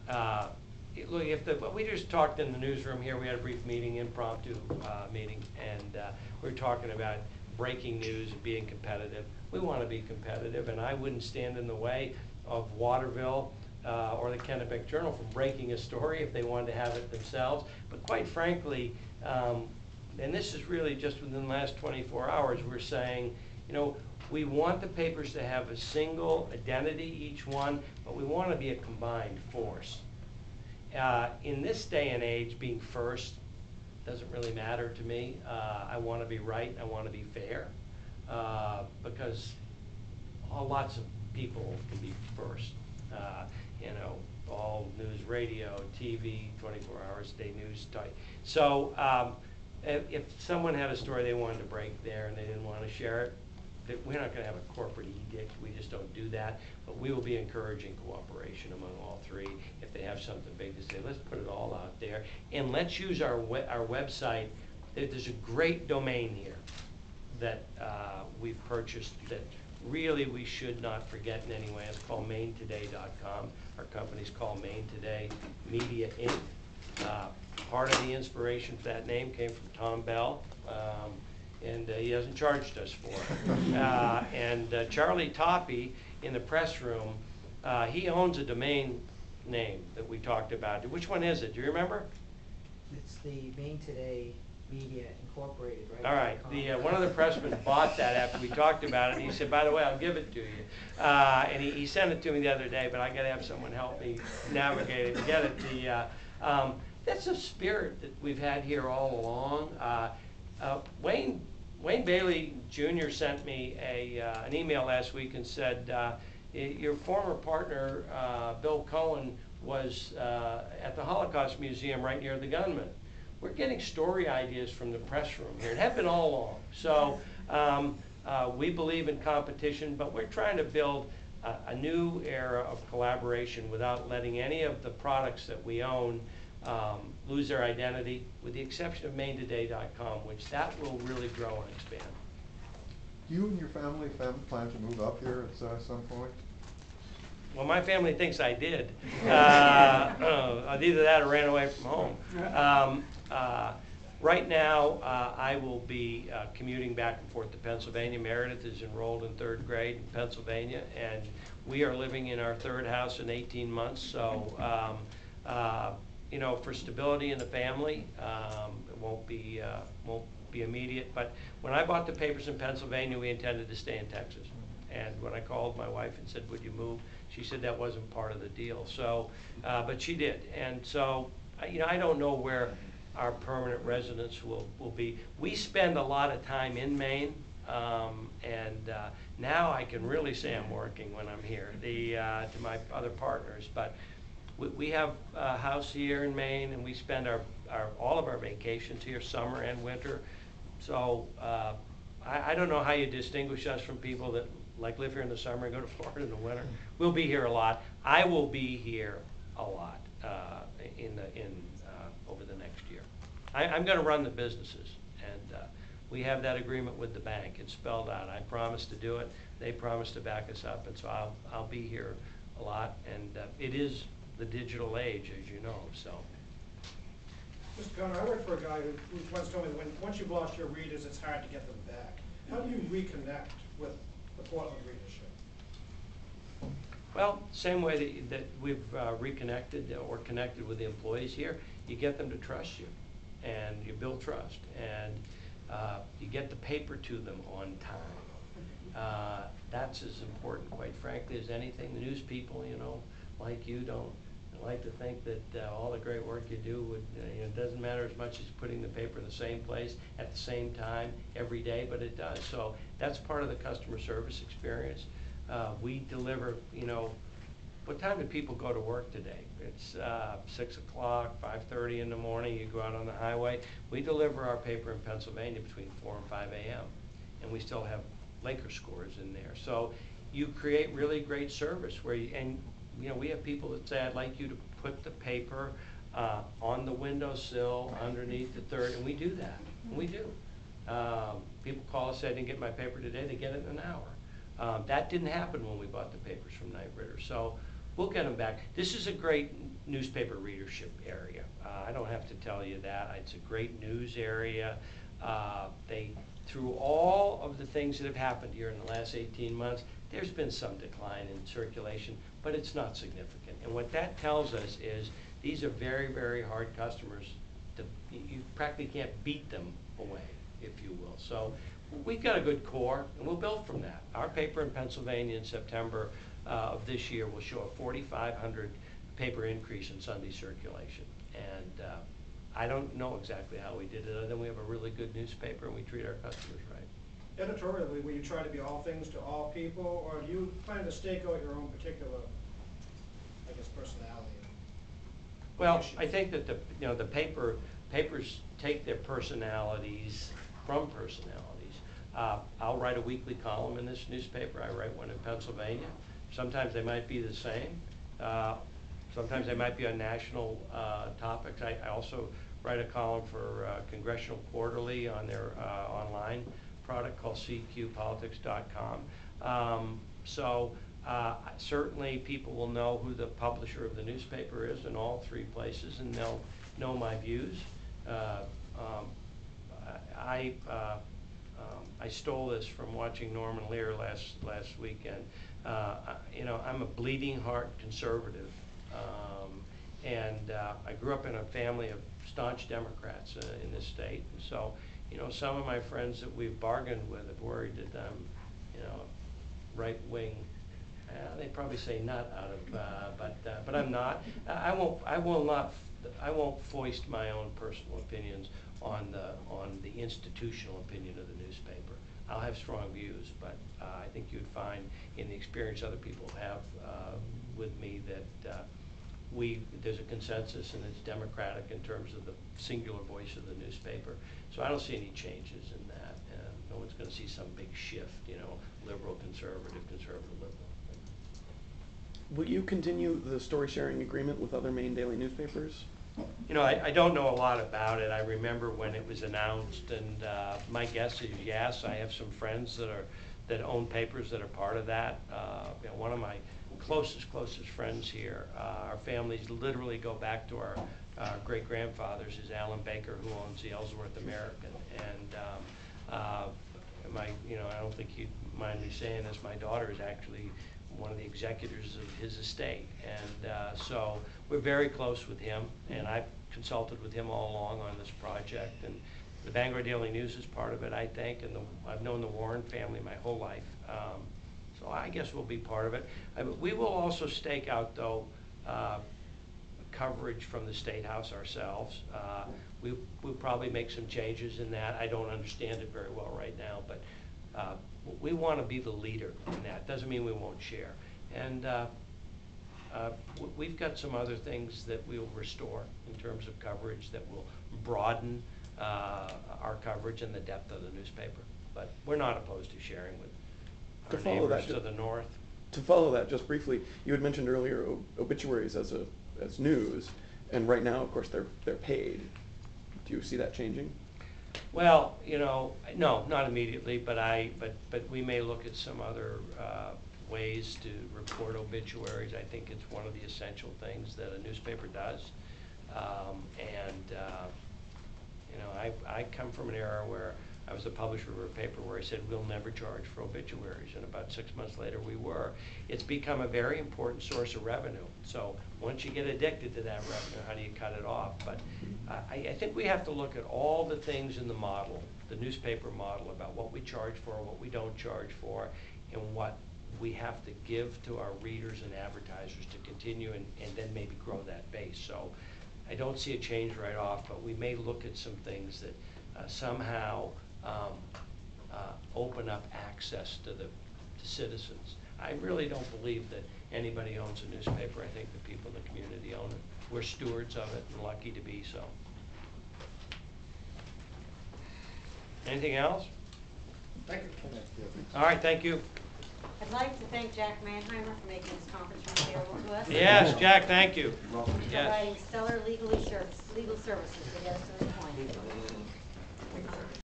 Look, we just talked in the newsroom here. We had a brief meeting, impromptu meeting, and we were talking about breaking news and being competitive. We want to be competitive, and I wouldn't stand in the way of Waterville or the Kennebec Journal from breaking a story if they wanted to have it themselves. But quite frankly, and this is really just within the last 24 hours, we're saying, you know, we want the papers to have a single identity, each one, but we want to be a combined force. In this day and age, being first doesn't really matter to me. I want to be right, I want to be fair, because lots of people can be first. You know, all news, radio, TV, 24 hours a day news type. So if someone had a story they wanted to break there and they didn't want to share it, we're not going to have a corporate edict. We just don't do that. But we will be encouraging cooperation among all three. If they have something big to say, let's put it all out there. And let's use our website. There's a great domain here that we've purchased that really we should not forget in any way. It's called MaineToday.com. Our company's called Maine Today Media Inc. Part of the inspiration for that name came from Tom Bell. And he hasn't charged us for it. And Charlie Toppy in the press room, he owns a domain name that we talked about. Which one is it? Do you remember? It's the Maine Today Media Incorporated, right? All right. One of the pressmen bought that after we talked about it, and he said, by the way, I'll give it to you. And he sent it to me the other day, but I got to have someone help me navigate it and get it. That's a spirit that we've had here all along. Wayne Bailey Jr. sent me an email last week and said, your former partner, Bill Cohen, was at the Holocaust Museum right near the gunman. We're getting story ideas from the press room here. It had been all along. So we believe in competition, but we're trying to build a new era of collaboration without letting any of the products that we own lose their identity, with the exception of MaineToday.com, which that will really grow and expand. Do you and your family plan to move up here at some point? Well, my family thinks I did. Either that or ran away from home. Right now, I will be commuting back and forth to Pennsylvania. Meredith is enrolled in 3rd grade in Pennsylvania, and we are living in our 3rd house in 18 months. So, you know, for stability in the family, it won't be immediate. But when I bought the papers in Pennsylvania, we intended to stay in Texas. And when I called my wife and said, would you move? She said that wasn't part of the deal. So, but she did. And so, you know, I don't know where our permanent residence will be. We spend a lot of time in Maine, and now I can really say I'm working when I'm here to my other partners. But we have a house here in Maine, and we spend all of our vacations here, summer and winter. So I don't know how you distinguish us from people that like live here in the summer and go to Florida in the winter. We'll be here a lot. I will be here a lot over the next year. I'm going to run the businesses, and we have that agreement with the bank. It's spelled out. I promised to do it. They promised to back us up, and so I'll be here a lot. And it is the digital age, as you know. So. Mr. Connor, I worked for a guy who once told me that once you've lost your readers, it's hard to get them back. How do you reconnect with the Portland readership? Well, same way that we've reconnected or connected with the employees here. You get them to trust you, and you build trust, and you get the paper to them on time. That's as important, quite frankly, as anything. The news people, you know, like you, don't like to think that all the great work you do would, it doesn't matter as much as putting the paper in the same place at the same time every day, but it does. So that's part of the customer service experience. We deliver, you know, what time do people go to work today? It's 6 o'clock, 5:30 in the morning, you go out on the highway. We deliver our paper in Pennsylvania between 4 and 5 a.m. and we still have Laker scores in there. So you create really great service where you know, we have people that say, I'd like you to put the paper on the windowsill underneath the 3rd, and we do that. And we do. People call us, say, I didn't get my paper today, they get it in an hour. That didn't happen when we bought the papers from Knight Ridder. So we'll get them back. This is a great newspaper readership area. I don't have to tell you that. It's a great news area. Through all of the things that have happened here in the last 18 months, there's been some decline in circulation, but it's not significant. And what that tells us is these are very, very hard customers. You practically can't beat them away, if you will. So we've got a good core, and we'll build from that. Our paper in Pennsylvania in September of this year will show a 4,500 paper increase in Sunday circulation. And I don't know exactly how we did it, other than we have a really good newspaper and we treat our customers right. Editorially, will you try to be all things to all people, or do you plan to stake out your own particular, I guess, personality? Well, I think that the papers take their personalities from personalities. I'll write a weekly column in this newspaper. I write one in Pennsylvania. Sometimes they might be the same. Sometimes they might be on national topics. I also write a column for Congressional Quarterly on their online product called cqpolitics.com. Certainly people will know who the publisher of the newspaper is in all three places, and they'll know my views. I stole this from watching Norman Lear last weekend. I'm a bleeding heart conservative, and I grew up in a family of staunch Democrats in this state, and so some of my friends that we've bargained with have worried that I'm right wing. They probably say not out of, but I'm not. I won't foist my own personal opinions on the institutional opinion of the newspaper. I'll have strong views, but I think you'd find in the experience other people have with me that there's a consensus, and it's democratic in terms of the singular voice of the newspaper. So I don't see any changes in that. No one's going to see some big shift, liberal, conservative, liberal. Will you continue the story sharing agreement with other Maine daily newspapers? I don't know a lot about it. I remember when it was announced, and my guess is yes. I have some friends that own papers that are part of that. One of my closest friends here, our families literally go back to our great-grandfathers, is Alan Baker, who owns the Ellsworth American. And I don't think you'd mind me saying this, my daughter is actually one of the executors of his estate. And so we're very close with him, and I've consulted with him all along on this project. And the Bangor Daily News is part of it, I think, and I've known the Warren family my whole life. So I guess we'll be part of it. We will also stake out, though, coverage from the State House ourselves. We'll probably make some changes in that. I don't understand it very well right now, but we want to be the leader in that. Doesn't mean we won't share. And we've got some other things that we'll restore in terms of coverage that will broaden our coverage and the depth of the newspaper. But we're not opposed to sharing with our neighbors to the north. To follow that, just briefly, you had mentioned earlier obituaries as news, and right now, of course, they're paid. Do you see that changing? Well, no, not immediately, but we may look at some other ways to report obituaries. I think it's one of the essential things that a newspaper does. I come from an era where I was the publisher of a paper where I said we'll never charge for obituaries, and about 6 months later we were. It's become a very important source of revenue. So once you get addicted to that revenue, how do you cut it off? But I think we have to look at all the things in the model, the newspaper model, about what we charge for, what we don't charge for, and what we have to give to our readers and advertisers to continue and then maybe grow that base. So I don't see a change right off, but we may look at some things that somehow open up access to citizens. I really don't believe that anybody owns a newspaper. I think the people in the community own it. We're stewards of it and lucky to be so. Anything else? Thank you. All right, thank you. I'd like to thank Jack Mannheimer for making this conference room available to us. Yes, Jack, thank you. For Yes. providing stellar legal services to get us to this point.